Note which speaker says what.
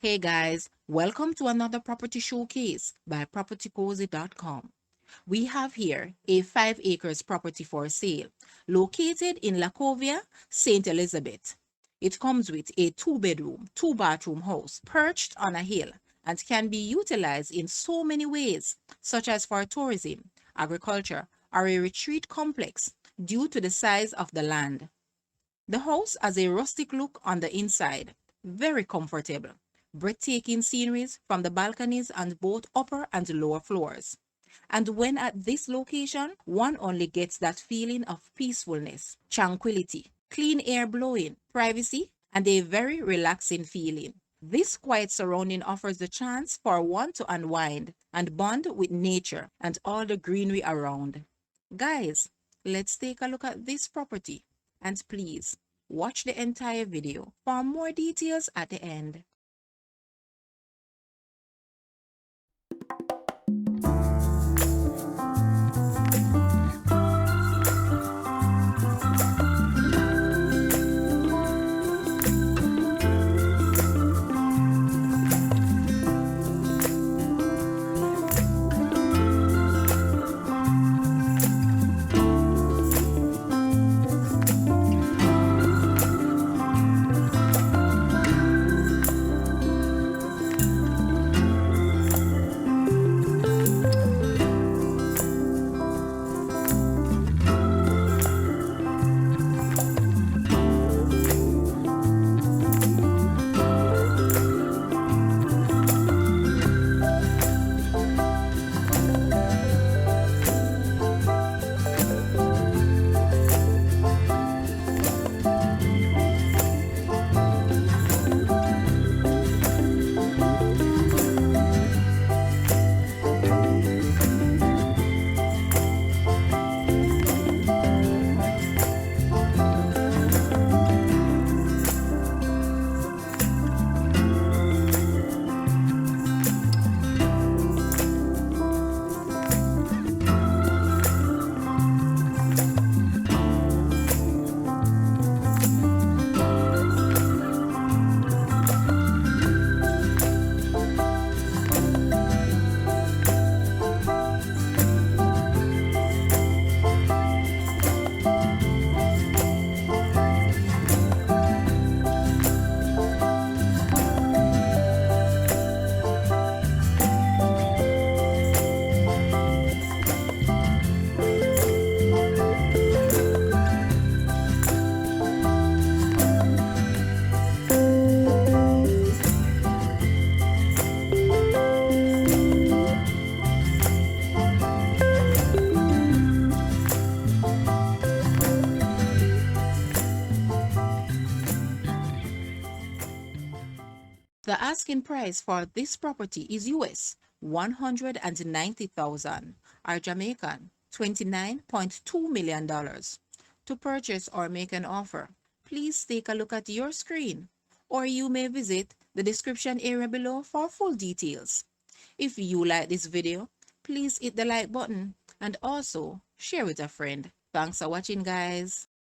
Speaker 1: Hey guys, welcome to another property showcase by propertycozy.com. We have here a 5 acres property for sale located in Lacovia, St. Elizabeth. It comes with a 2-bedroom, 2-bathroom house perched on a hill and can be utilized in so many ways, such as for tourism, agriculture, or a retreat complex due to the size of the land. The house has a rustic look on the inside, very comfortable. Breathtaking sceneries from the balconies on both upper and lower floors. And when at this location, one only gets that feeling of peacefulness, tranquility, clean air blowing, privacy, and a very relaxing feeling. This quiet surrounding offers the chance for one to unwind and bond with nature and all the greenery around. Guys, let's take a look at this property. And please, watch the entire video for more details at the end. The asking price for this property is US 190,000 or Jamaican $29.2 million. To purchase or make an offer, please take a look at your screen or you may visit the description area below for full details. If you like this video, please hit the like button and also share with a friend. Thanks for watching, guys.